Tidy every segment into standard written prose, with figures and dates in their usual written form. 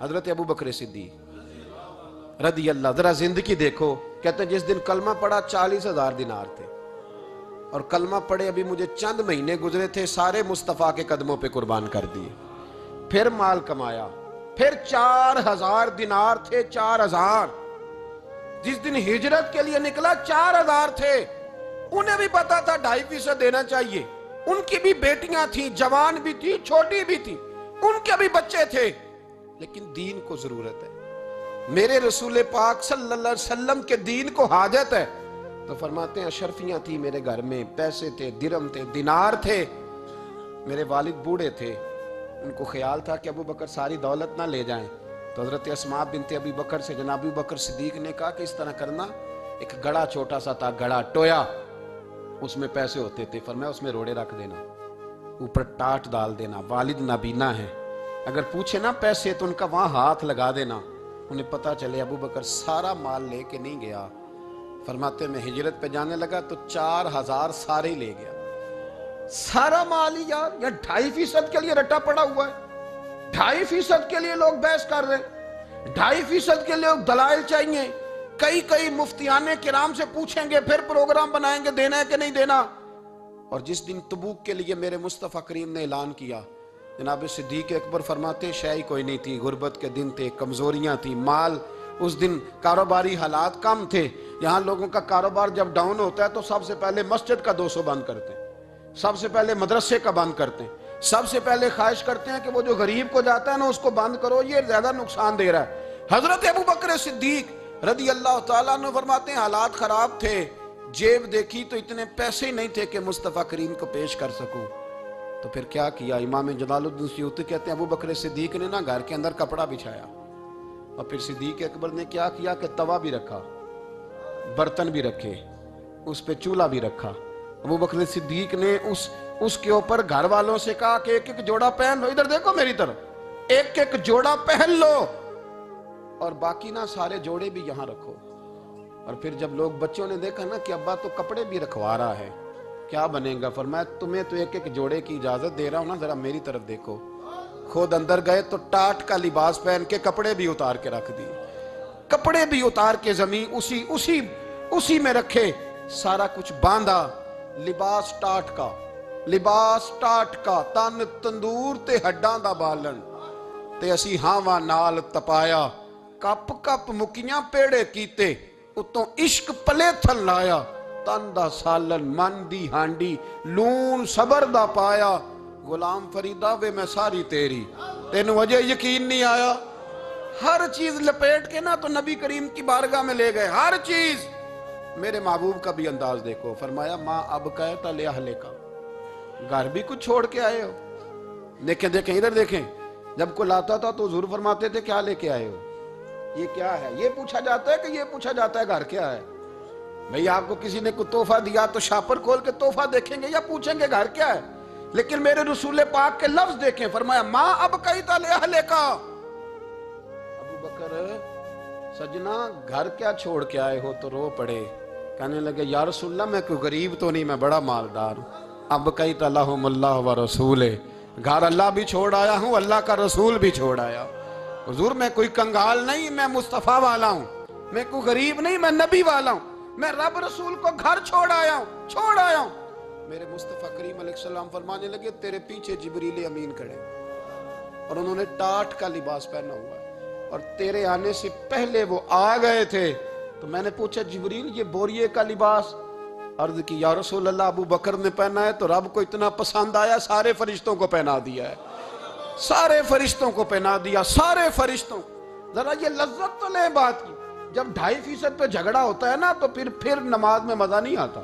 حضرت ابو بکر صدیق رضی اللہ, ذرا زندگی دیکھو. کہتے ہیں جس دن کلمہ پڑھا 40,000 دینار تھے, اور کلمہ پڑھے ابھی مجھے چند مہینے گزرے تھے, سارے مصطفیٰ کے قدموں پہ قربان کر دیے. پھر مال کمایا, پھر 4,000 دینار تھے, 4,000. جس دن ہجرت کے لیے نکلا 4,000 تھے. انہیں بھی پتا تھا 2.5% دینا چاہیے. ان کی بھی بیٹیاں تھیں, جوان بھی تھی, چھوٹی بھی تھی, ان کے بھی بچے تھے, لیکن دین کو ضرورت ہے. میرے رسول پاک صلی اللہ علیہ وسلم کے دین کو حاجت ہے. تو فرماتے ہیں اشرفیاں تھی میرے گھر میں, پیسے تھے, درہم تھے, دینار تھے. میرے والد بوڑھے تھے, ان کو خیال تھا کہ ابو بکر ساری دولت نہ لے جائیں. تو حضرت اسماء بنت ابی بکر سے جناب ابو بکر صدیق نے کہا کہ اس طرح کرنا, ایک گڑا چھوٹا سا تھا, گڑا ٹویا, اس میں پیسے ہوتے تھے. فرمایا اس میں روڑے رکھ دینا, اوپر ٹاٹ ڈال دینا. والد نابینا ہے, اگر پوچھے نا پیسے تو ان کا وہاں ہاتھ لگا دینا, انہیں پتا چلے ابو بکر سارا مال لے کے نہیں گیا. فرماتے میں ہجرت پہ جانے لگا تو 4,000 سارے ہی لے گیا. سارا مال ہی یار, یا 2.5% کے لیے رٹا پڑا ہوا ہے. 2.5% کے لیے لوگ بحث کر رہے ہیں, 2.5% کے لیے لوگ دلائل چاہیے. کئی مفتیان کرام سے پوچھیں گے, پھر پروگرام بنائیں گے دینا ہے کہ نہیں دینا. اور جس دن تبوک کے لیے میرے مصطفیٰ کریم نے اعلان کیا, جناب صدیق اکبر فرماتے شے کوئی نہیں تھی, غربت کے دن تھے, کمزوریاں تھیں, مال اس دن کاروباری حالات کم تھے. یہاں لوگوں کا کاروبار جب ڈاؤن ہوتا ہے تو سب سے پہلے مسجد کا 200 بند کرتے ہیں, سب سے پہلے مدرسے کا بند کرتے ہیں, سب سے پہلے خواہش کرتے ہیں کہ وہ جو غریب کو جاتا ہے نا اس کو بند کرو, یہ زیادہ نقصان دے رہا ہے. حضرت ابو بکر صدیق رضی اللہ تعالیٰ عنہ فرماتے ہیں حالات خراب تھے, جیب دیکھی تو اتنے پیسے ہی نہیں تھے کہ مصطفیٰ کریم کو پیش کر سکوں. تو پھر کیا کیا, امام جلال الدین سیوطی کہتے ہیں ابو بکر صدیق نے نا گھر کے اندر کپڑا بچھایا, اور پھر صدیق اکبر نے کیا کیا کہ توا بھی رکھا, برتن بھی رکھے, اس پہ چولہا بھی رکھا. ابو بکر صدیق نے اس کے اوپر گھر والوں سے کہا کہ ایک جوڑا پہن لو, ادھر دیکھو میری طرف, ایک جوڑا پہن لو, اور باقی نا سارے جوڑے بھی یہاں رکھو. اور پھر جب لوگ بچوں نے دیکھا نا کہ ابا تو کپڑے بھی رکھوا رہا ہے, کیا بنے گا, فرمایا تمہیں تو ایک جوڑے کی اجازت دے رہا ہوں نا, ذرا میری طرف دیکھو. خود اندر گئے تو ٹاٹ کا لباس پہن کے کپڑے بھی اتار کے رکھ دیے, کپڑے بھی اتار کے زمین اسی میں رکھے, سارا کچھ باندھا. لباس ٹاٹ کا, تن تندور تے ہڈاں دا بالن, تے اسی ہاواں نال تپایا, کپ کپ مکیاں پیڑے کیتے, اتوں عشق پلے تھن لایا, تن دا سالن من دی ہانڈی, لون صبر دا پایا, غلام فریدہ وے میں ساری تیری, تینوں وجہ یقین نہیں آیا. ہر چیز لپیٹ کے نا تو نبی کریم کی بارگاہ میں لے گئے, ہر چیز. میرے محبوب کا بھی انداز دیکھو, فرمایا ماں اب کہتا لے اہلے کا, گھر بھی کچھ چھوڑ کے آئے ہو. دیکھیں ادھر دیکھیں, جب کوئی لاتا تھا تو حضور فرماتے تھے کیا لے کے آئے ہو, یہ کیا ہے, یہ پوچھا جاتا ہے کہ یہ پوچھا جاتا ہے گھر کیا ہے. بھئی آپ کو کسی نے کوئی تحفہ دیا تو شاپر کھول کے تحفہ دیکھیں گے یا پوچھیں گے گھر کیا ہے, لیکن میرے رسول پاک کے لفظ دیکھیں, فرمایا ماں اب کہتا لے اہلے کا. ابو بکر سجنا گھر کیا چھوڑ کے آئے ہو, تو رو پڑے, کہنے لگے یا رسول اللہ میں کوئی غریب تو نہیں, میں بڑا مالدار ہوں. اب کہتا لہم اللہ و رسولے, گھر اللہ بھی چھوڑ آیا ہوں, اللہ کا رسول بھی چھوڑ آیا. حضور میں کوئی کنگال نہیں, میں مصطفیٰ والا ہوں, میں کوئی غریب نہیں, میں نبی والا ہوں, میں رب رسول کو گھر چھوڑ آیا ہوں. میرے مصطفیٰ کریم علیہ السلام فرمانے لگے تیرے پیچھے جبریل امین کھڑے, اور انہوں نے ٹاٹ کا لباس پہنا ہوا ہے, اور تیرے آنے سے پہلے وہ آ گئے تھے. تو میں نے پوچھا جبریل یہ بوریے کا لباس, عرض کی یا رسول اللہ ابو بکر نے پہنا ہے تو رب کو اتنا پسند آیا سارے فرشتوں کو پہنا دیا ہے, سارے فرشتوں کو پہنا دیا, سارے فرشتوں. ذرا یہ لذت تو لے بات کی, جب 2.5% پہ جھگڑا ہوتا ہے نا تو پھر نماز میں مزہ نہیں آتا.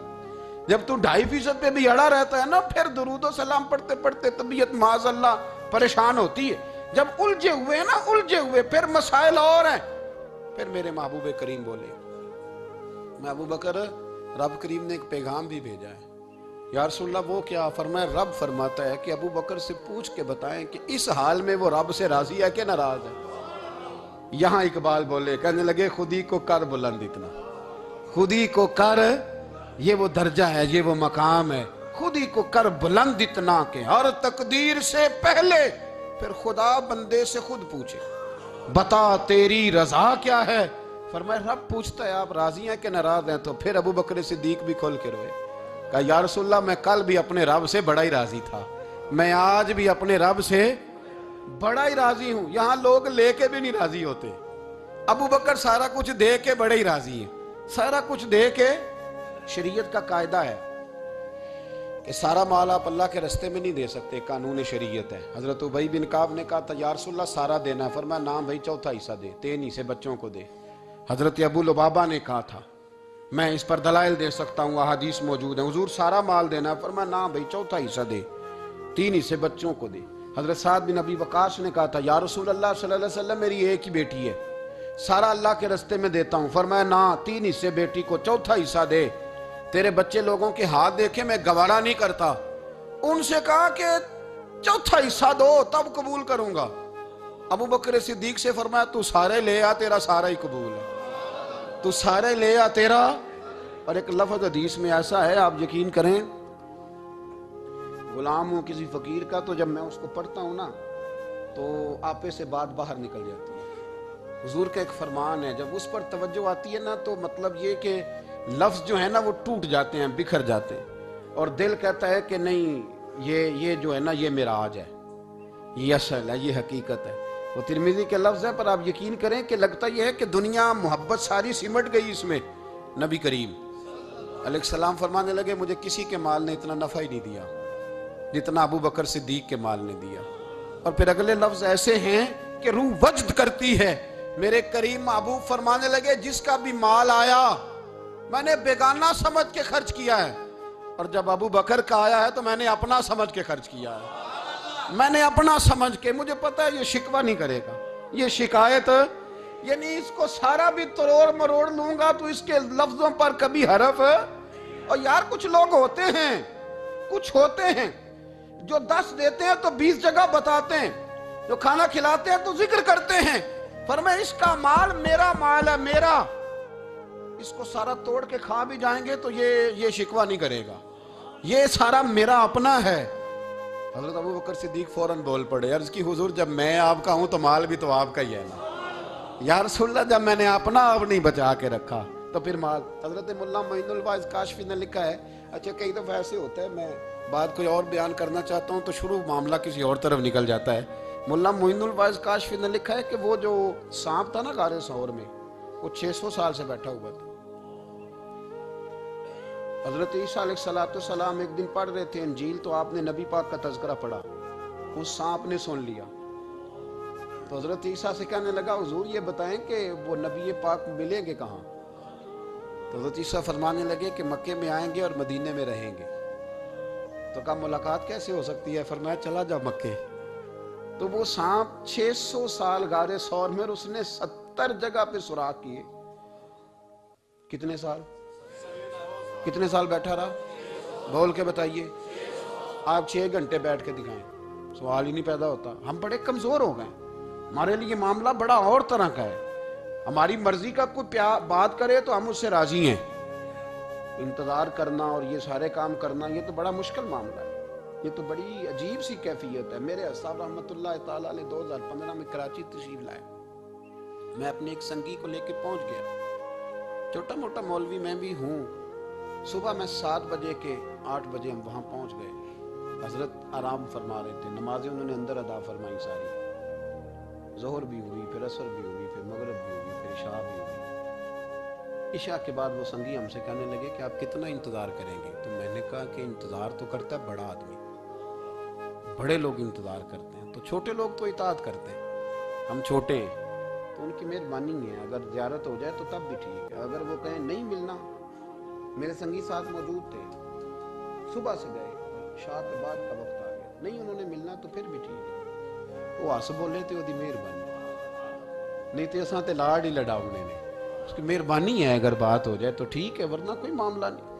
جب تو 2.5% پہ بھی اڑا رہتا ہے نا, پھر درود و سلام پڑھتے پڑھتے طبیعت معاذ اللہ پریشان ہوتی ہے. جب الجھے ہوئے پھر مسائل اور ہیں. پھر میرے محبوب کریم بولے, میں ابو بکر رب کریم نے ایک پیغام بھی بھیجا ہے. یا رسول اللہ وہ کیا؟ فرمایا رب فرماتا ہے کہ ابو بکر سے پوچھ کے بتائیں کہ اس حال میں وہ رب سے راضی ہے کہ ناراض ہے. یہاں اقبال بولے, کہنے لگے خودی کو کر بلند اتنا, خودی کو کر, یہ وہ درجہ ہے, یہ وہ مقام ہے, خودی کو کر بلند اتنا کہ ہر تقدیر سے پہلے پھر خدا بندے سے خود پوچھے. بتا تیری رضا کیا ہے؟ فرمایا رب پوچھتا ہے آپ راضی ہیں کہ ناراض ہیں؟ تو پھر ابو بکر صدیق بھی کھول کے روئے، کہا یا رسول اللہ میں کل بھی اپنے رب سے بڑا ہی راضی تھا، میں آج بھی اپنے رب سے بڑا ہی راضی ہوں۔ یہاں لوگ لے کے بھی نہیں راضی ہوتے، ابو بکر سارا کچھ دے کے بڑے ہی راضی ہیں، سارا کچھ دے کے۔ شریعت کا قاعدہ ہے کہ سارا مال آپ اللہ کے رستے میں نہیں دے سکتے، قانون شریعت ہے۔ حضرت ابی بن کعب نے کہا تھا یا رسول اللہ سارا دینا ہے، فرمایا نام بھائی چوتھا حصہ دے، 3 حصے بچوں کو دے۔ حضرت ابو لبابہ نے کہا تھا میں اس پر دلائل دے سکتا ہوں، احادیث موجود ہیں، حضور سارا مال دینا ہے، فرمایا نام بھائی چوتھا حصہ دے، 3 حصے بچوں کو دے۔ حضرت سعد بن ابی وقاص نے کہا تھا یا رسول اللہ صلی اللہ علیہ وسلم میری ایک ہی بیٹی ہے، سارا اللہ کے رستے میں دیتا ہوں، فرمایا نہ 3 حصے بیٹی کو، چوتھا حصہ دے، تیرے بچے لوگوں کے ہاتھ دیکھے میں گوارا نہیں کرتا۔ ان سے کہا کہ چوتھا حصہ دو تب قبول کروں گا۔ ابو بکر صدیق سے فرمایا تو سارے لے آ، تیرا سارا ہی قبول ہے، تو سارے لے آ تیرا۔ اور ایک لفظ حدیث میں ایسا ہے آپ یقین کریں، غلام ہوں کسی فقیر کا تو جب میں اس کو پڑھتا ہوں نا تو آپے سے بات باہر نکل جاتی ہے۔ حضور کا ایک فرمان ہے جب اس پر توجہ آتی ہے نا تو مطلب یہ کہ لفظ جو ہے نا وہ ٹوٹ جاتے ہیں، بکھر جاتے ہیں، اور دل کہتا ہے کہ نہیں یہ جو ہے نا یہ معراج ہے، یہ اصل ہے، یہ حقیقت ہے۔ وہ ترمذی کے لفظ ہے پر آپ یقین کریں کہ لگتا یہ ہے کہ دنیا محبت ساری سمٹ گئی اس میں۔ نبی کریم علیہ السلام فرمانے لگے مجھے کسی کے مال نے اتنا نفع ہی نہیں دیا جتنا ابو بکر صدیق کے مال نے دیا۔ اور پھر اگلے لفظ ایسے ہیں کہ روح وجد کرتی ہے۔ میرے کریم محبوب فرمانے لگے جس کا بھی مال آیا میں نے بیگانہ سمجھ کے خرچ کیا ہے، اور جب ابو بکر کا آیا ہے تو میں نے اپنا سمجھ کے خرچ کیا ہے، میں نے اپنا سمجھ کے، مجھے پتا ہے یہ شکوہ نہیں کرے گا، یہ شکایت، یعنی اس کو سارا بھی تروڑ مروڑ لوں گا تو اس کے لفظوں پر کبھی حرف۔ اور یار کچھ لوگ ہوتے ہیں جو 10 دیتے ہیں تو 20 جگہ بتاتے ہیں، جو کھانا کھلاتے ہیں تو ذکر کرتے ہیں، فرمایا اس کا مال میرا مال ہے، میرا، اس کو سارا توڑ کے کھا بھی جائیں گے تو یہ شکوہ نہیں کرے گا، یہ سارا میرا اپنا ہے۔ حضرت ابو بکر صدیق فوراً بول پڑے، عرض کی حضور جب میں آپ کا ہوں تو مال بھی تو آپ کا ہی ہے نا۔ یا رسول اللہ جب میں نے اپنا آپ نہیں بچا کے رکھا تو پھر مال۔ حضرت مولا معین الواعظ کاشفی نے لکھا ہے، اچھا کئی دفعہ ایسے ہوتا ہے میں بات کوئی اور بیان کرنا چاہتا ہوں تو شروع معاملہ کسی اور طرف نکل جاتا ہے۔ مولا معین الواعظ کاشفی نے لکھا ہے کہ وہ جو سانپ تھا نا غار ثور میں، وہ 600 سال سے بیٹھا ہوا تھا۔ حضرت عیسیٰ علیہ السلام ایک دن پڑھ رہے تھے انجیل تو آپ نے نبی پاک کا تذکرہ پڑھا، اس سانپ نے سن لیا تو حضرت عیسیٰ سے کہنے لگا حضور یہ بتائیں کہ وہ نبی پاک ملیں گے کہاں؟ تو حضرت عیسیٰ فرمانے لگے کہ مکے میں آئیں گے اور مدینے میں رہیں گے۔ تو کہا ملاقات کیسے ہو سکتی ہے؟ فرمایا چلا جا مکے۔ تو وہ سانپ 600 سال غار ثور میں، اس نے 70 جگہ پہ سوراخ کیے۔ کتنے سال بیٹھا رہا؟ بول کے بتائیے۔ آپ 6 گھنٹے بیٹھ کے دکھائیں، سوال ہی نہیں پیدا ہوتا۔ ہم بڑے کمزور ہو گئے، ہمارے لیے معاملہ بڑا اور طرح کا ہے، ہماری مرضی کا کوئی بات کرے تو ہم اس سے راضی ہیں۔ انتظار کرنا اور یہ سارے کام کرنا یہ تو بڑا مشکل معاملہ ہے، یہ تو بڑی عجیب سی کیفیت ہے۔ میرے صاحب رحمۃ اللہ تعالیٰ علیہ 2015 میں کراچی تشریف لائے، میں اپنے ایک سنگی کو لے کے پہنچ گیا، چھوٹا موٹا مولوی میں بھی ہوں۔ صبح میں 7 بجے کے 8 بجے ہم وہاں پہنچ گئے، حضرت آرام فرما رہے تھے، نمازیں انہوں نے اندر ادا فرمائی ساری، ظہر بھی ہوئی، پھر عصر بھی ہوئی، پھر مغرب بھی ہوئی، پھر عشاء بھی ہوئی۔ عشاء کے بعد وہ سنگی ہم سے کہنے لگے کہ آپ کتنا انتظار کریں گے؟ تو میں نے کہا کہ انتظار تو کرتا ہے بڑا آدمی، بڑے لوگ انتظار کرتے ہیں، تو چھوٹے لوگ تو اطاعت کرتے ہیں، ہم چھوٹے ہیں تو ان کی مہربانی ہے، اگر زیارت ہو جائے تو تب بھی ٹھیک ہے، اگر وہ کہیں نہیں ملنا۔ میرے سنگی ساتھ موجود تھے، صبح سے گئے، عشاء کے بعد کا وقت آ گیا، نہیں انہوں نے ملنا تو پھر بھی ٹھیک ہے، وہ ہس بولے تھے وہ مہربانی، نہیں تو اساں تے لاڑ ہی لڑاؤنے نے، اس کی مہربانی ہے، اگر بات ہو جائے تو ٹھیک ہے ورنہ کوئی معاملہ نہیں۔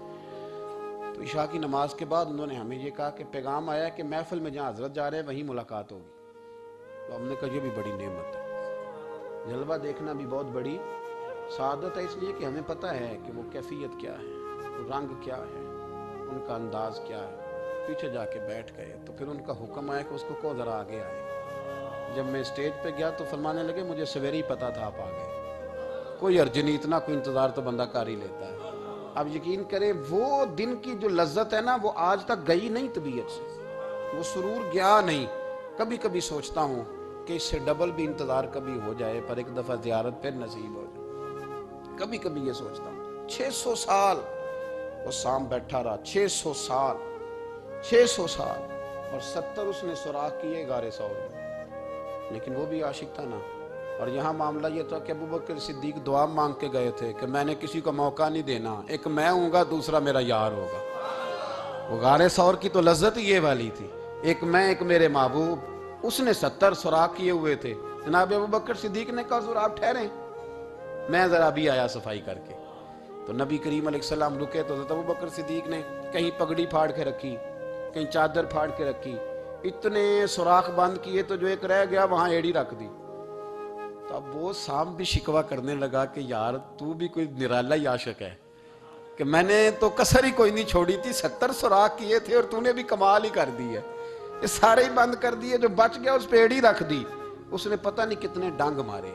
تو عشاء کی نماز کے بعد انہوں نے ہمیں یہ کہا کہ پیغام آیا کہ محفل میں جہاں حضرت جا رہے ہیں وہیں ملاقات ہوگی۔ تو ہم نے کہا یہ بھی بڑی نعمت ہے، جلوہ دیکھنا بھی بہت بڑی سعادت ہے، اس لیے کہ ہمیں پتہ ہے کہ وہ کیفیت کیا ہے، رنگ کیا ہے، ان کا انداز کیا ہے۔ پیچھے جا کے بیٹھ گئے تو پھر ان کا حکم آیا کہ اس کو ذرا آگے آئے، جب میں اسٹیج پہ گیا تو فرمانے لگے مجھے سویرے ہی پتا تھا آپ آ گئے، کوئی ارج نہیں، اتنا کوئی انتظار تو بندہ کر ہی لیتا ہے۔ اب یقین کریں وہ دن کی جو لذت ہے نا وہ آج تک گئی نہیں طبیعت سے، وہ سرور گیا نہیں۔ کبھی کبھی سوچتا ہوں کہ اس سے ڈبل بھی انتظار کبھی ہو جائے پر ایک دفعہ زیارت پھر نصیب ہو جائے، کبھی کبھی یہ سوچتا ہوں۔ 600 سال وہ سام بیٹھا رہا، 600 سال، 600 سال، اور 70 اس نے سوراخ کیے غار ثور میں، لیکن وہ بھی عاشق تھا نا۔ اور یہاں معاملہ یہ تھا کہ ابوبکر صدیق دعا مانگ کے گئے تھے کہ میں نے کسی کو موقع نہیں دینا، ایک میں ہوں گا دوسرا میرا یار ہوگا۔ وہ غار ثور کی تو لذت یہ والی تھی، ایک میں ایک میرے محبوب۔ اس نے 70 سوراخ کیے ہوئے تھے۔ جناب ابوبکر صدیق نے کہا حضور آپ ٹھہریں، میں ذرا بھی آیا صفائی کر کے۔ تو نبی کریم علیہ السلام رکے تو حضرت ابوبکر صدیق نے کہیں پگڑی پھاڑ کے رکھی، کہیں چادر پھاڑ کے رکھی، اتنے سوراخ بند کیے تو جو ایک رہ گیا وہاں ایڑی رکھ دی۔ تو اب وہ سام بھی شکوہ کرنے لگا کہ یار تو بھی کوئی نرالا ہی عاشق ہے کہ میں نے تو کسر ہی کوئی نہیں چھوڑی تھی، 70 سوراخ کیے تھے اور تو نے بھی کمال ہی کر دی ہے، یہ سارے ہی بند کر دیے، جو بچ گیا اس پہ ایڑی رکھ دی۔ اس نے پتہ نہیں کتنے ڈنگ مارے۔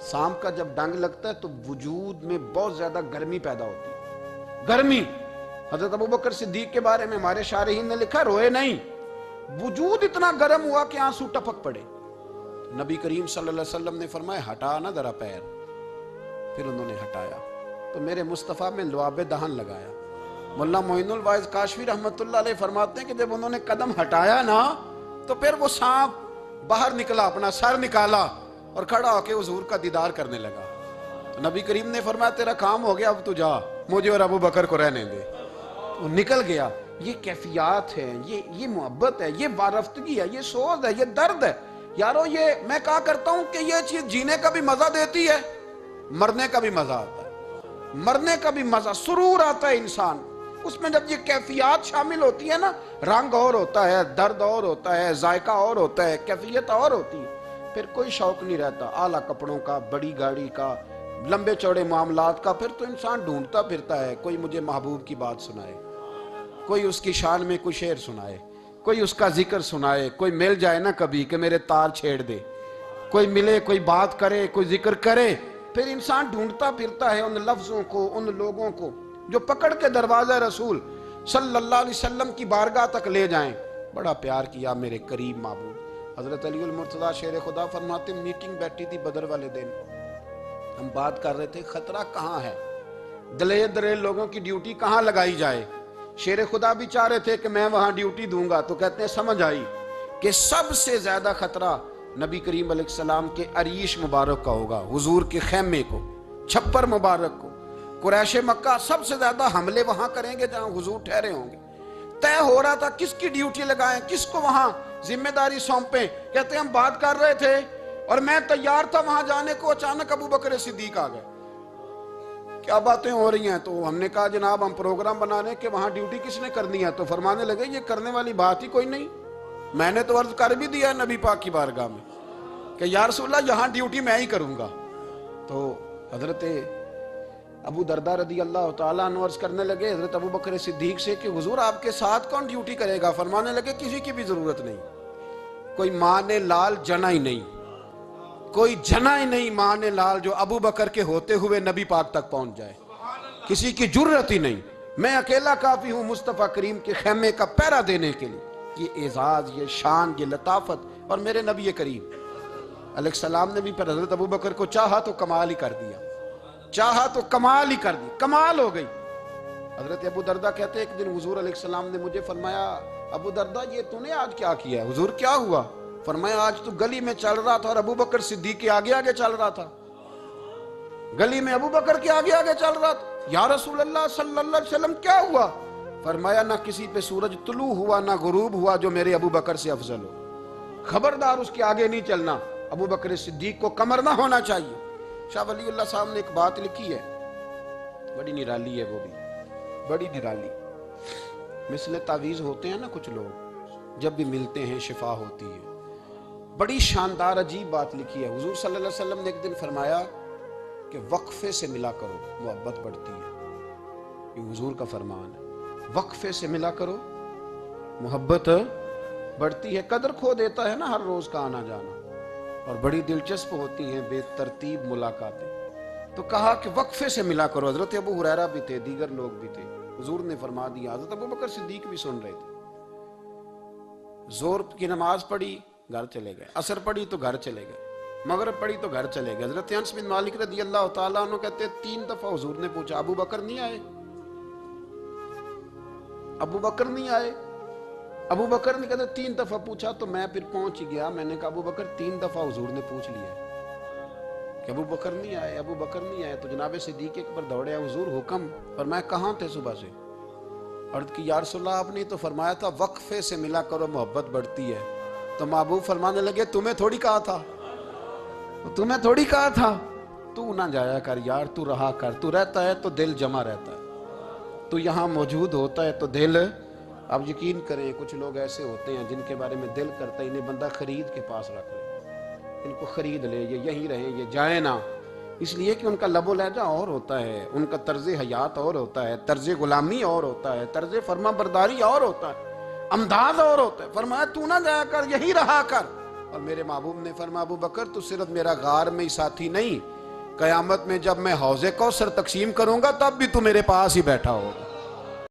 سام کا جب ڈنگ لگتا ہے تو وجود میں بہت زیادہ گرمی پیدا ہوتی ہے، گرمی۔ حضرت ابوبکر صدیق کے بارے میں ہمارے شارحین نے لکھا روئے نہیں، وجود اتنا گرم ہوا کہ آنسو ٹپک پڑے۔ نبی کریم صلی اللہ علیہ وسلم نے فرمایا ہٹا نا ذرا پیر، پھر انہوں نے ہٹایا تو میرے مصطفیٰ میں لعاب دہن لگایا۔ مولا معین الواعظ کاشفی رحمت اللہ علیہ فرماتے ہیں کہ جب انہوں نے قدم ہٹایا نا تو پھر وہ سانپ باہر نکلا، اپنا سر نکالا اور کھڑا ہو کے حضور کا دیدار کرنے لگا۔ تو نبی کریم نے فرمایا تیرا کام ہو گیا، اب تو جا، مجھے اور ابو بکر کو رہنے دے۔ وہ نکل گیا۔ یہ کیفیات ہے، یہ محبت ہے، یہ وارفتگی ہے، یہ سوز ہے، یہ درد ہے۔ یارو یہ میں کہا کرتا ہوں کہ یہ چیز جینے کا بھی مزہ دیتی ہے، مرنے کا بھی مزہ آتا ہے، مرنے کا بھی مزہ، سرور آتا ہے انسان اس میں جب یہ کیفیات شامل ہوتی ہے نا۔ رنگ اور ہوتا ہے، درد اور ہوتا ہے، ذائقہ اور ہوتا ہے، کیفیت اور ہوتی ہے، پھر کوئی شوق نہیں رہتا اعلیٰ کپڑوں کا، بڑی گاڑی کا، لمبے چوڑے معاملات کا۔ پھر تو انسان ڈھونڈتا پھرتا ہے کوئی مجھے محبوب کی بات سنائے، کوئی اس کی شان میں کوئی شعر سنائے، کوئی اس کا ذکر سنائے، کوئی مل جائے نا کبھی کہ میرے تار چھیڑ دے، کوئی ملے، کوئی بات کرے، کوئی ذکر کرے۔ پھر انسان ڈھونڈتا پھرتا ہے ان لفظوں کو، ان لوگوں کو جو پکڑ کے دروازہ رسول صلی اللہ علیہ وسلم کی بارگاہ تک لے جائیں۔ بڑا پیار کیا میرے قریب محبوب۔ حضرت علی المرتضیٰ شیر خدا فرماتے میٹنگ بیٹھی تھی بدر والے دن، ہم بات کر رہے تھے خطرہ کہاں ہے، دلیر دلیر لوگوں کی ڈیوٹی کہاں لگائی جائے۔ شیر خدا بھی چاہ رہے تھے کہ میں وہاں ڈیوٹی دوں گا، تو کہتے ہیں سمجھ آئی کہ سب سے زیادہ خطرہ نبی کریم علیہ السلام کے عریش مبارک کا ہوگا، حضور کے خیمے کو، چھپر مبارک کو۔ قریش مکہ سب سے زیادہ حملے وہاں کریں گے جہاں حضور ٹھہرے ہوں گے۔ طے ہو رہا تھا کس کی ڈیوٹی لگائیں، کس کو وہاں ذمہ داری سونپیں۔ کہتے ہیں ہم بات کر رہے تھے اور میں تیار تھا وہاں جانے کو، اچانک ابو بکر صدیق آ گئے۔ کیا باتیں ہو رہی ہیں؟ تو ہم نے کہا جناب ہم پروگرام بنا رہے ہیں کہ وہاں ڈیوٹی کس نے کرنی ہے۔ تو فرمانے لگے یہ کرنے والی بات ہی کوئی نہیں، میں نے تو عرض کر بھی دیا ہے نبی پاک کی بارگاہ میں کہ یا رسول اللہ یہاں ڈیوٹی میں ہی کروں گا۔ تو حضرت ابو دردہ رضی اللہ تعالیٰ عنہ عرض کرنے لگے حضرت ابو بکر صدیق سے کہ حضور آپ کے ساتھ کون ڈیوٹی کرے گا؟ فرمانے لگے کسی کی بھی ضرورت نہیں، کوئی ماں نے لال جنا ہی نہیں، کوئی جنا ہی نہیں ماں نے لال جو ابو بکر کے ہوتے ہوئے نبی پاک تک پہنچ جائے، کسی کی جرت ہی نہیں، میں اکیلا کافی ہوں مصطفیٰ کریم کے خیمے کا پہرا دینے کے لیے۔ یہ اعزاز، یہ شان، یہ لطافت، اور میرے نبی کریم علیہ السلام نے بھی پھر حضرت ابو بکر کو چاہا تو کمال ہی کر دیا، چاہا تو کمال ہی کر دی، کمال ہو گئی۔ حضرت ابو دردہ کہتے ہیں ایک دن حضور علیہ السلام نے مجھے فرمایا ابو دردہ یہ تو نے آج کیا کیا ہے؟ حضور کیا ہوا؟ فرمایا آج تو گلی میں چل رہا تھا اور ابو بکر صدیق کے آگے آگے چل رہا تھا، گلی میں ابو بکر کے آگے آگے چل رہا تھا۔ یا رسول اللہ صلی اللہ علیہ وسلم کیا ہوا؟ فرمایا نہ کسی پہ سورج طلوع ہوا نہ غروب ہوا جو میرے ابو بکر سے افضل ہو، خبردار اس کے آگے نہیں چلنا، ابو بکر صدیق کو کمر نہ ہونا چاہیے۔ شاہ ولی اللہ صاحب نے ایک بات لکھی ہے، بڑی نرالی ہے، وہ بھی بڑی نرالی۔ مثل تعویذ ہوتے ہیں نا کچھ لوگ، جب بھی ملتے ہیں شفا ہوتی ہے۔ بڑی شاندار عجیب بات لکھی ہے۔ حضور صلی اللہ علیہ وسلم نے ایک دن فرمایا کہ وقفے سے ملا کرو محبت بڑھتی ہے، یہ حضور کا فرمان ہے، وقفے سے ملا کرو محبت بڑھتی ہے۔ قدر کھو دیتا ہے نا ہر روز کا آنا جانا، اور بڑی دلچسپ ہوتی ہیں بے ترتیب ملاقاتیں. تو کہا کہ وقفے سے ملا کرو. حضرت ابو ہریرہ بھی تھے، دیگر لوگ بھی تھے. حضور نے فرما دیا. حضرت ابو بکر صدیق بھی سن رہے تھے. زور کی نماز پڑھی، گھر چلے گئے. عصر پڑھی تو گھر چلے گئے. مغرب پڑھی تو گھر چلے گئے. حضرت انس بن مالک رضی اللہ تعالیٰ عنہ کہتے ہیں 3 دفعہ حضور نے پوچھا ابو بکر نہیں آئے؟ ابو بکر نہیں آئے؟ ابو بکر نے کہتے 3 دفعہ پوچھا تو میں پھر پہنچ گیا. میں نے کہا ابو بکر 3 دفعہ حضور نے پوچھ لیا کہ ابو بکر نہیں آئے، ابو بکر نہیں آئے. تو جناب صدیق اکبر دوڑے، حضور حکم. فرمایا کہاں تھے صبح سے؟ عرض کی یا رسول اللہ آپ نے تو فرمایا تھا وقفے سے ملا کرو محبت بڑھتی ہے. تو محبوب فرمانے لگے تمہیں تھوڑی کہا تھا، تمہیں تھوڑی کہا تھا. تو نہ جایا کر یار، تو رہا کر. تو رہتا ہے تو دل جمع رہتا ہے، تو یہاں موجود ہوتا ہے تو دل. اب یقین کریں کچھ لوگ ایسے ہوتے ہیں جن کے بارے میں دل کرتا ہے انہیں بندہ خرید کے پاس رکھ لے، ان کو خرید لے، یہ یہیں رہیں، یہ جائیں نہ. اس لیے کہ ان کا لب و لہجہ اور ہوتا ہے، ان کا طرز حیات اور ہوتا ہے، طرز غلامی اور ہوتا ہے، طرز فرما برداری اور ہوتا ہے، انداز اور ہوتا ہے. فرمایا تو نہ جایا کر، یہی رہا کر. اور میرے محبوب نے فرمایا ابو بکر تو صرف میرا غار میں ہی ساتھی نہیں، قیامت میں جب میں حوض کوثر تقسیم کروں گا تب بھی تو میرے پاس ہی بیٹھا ہوگا.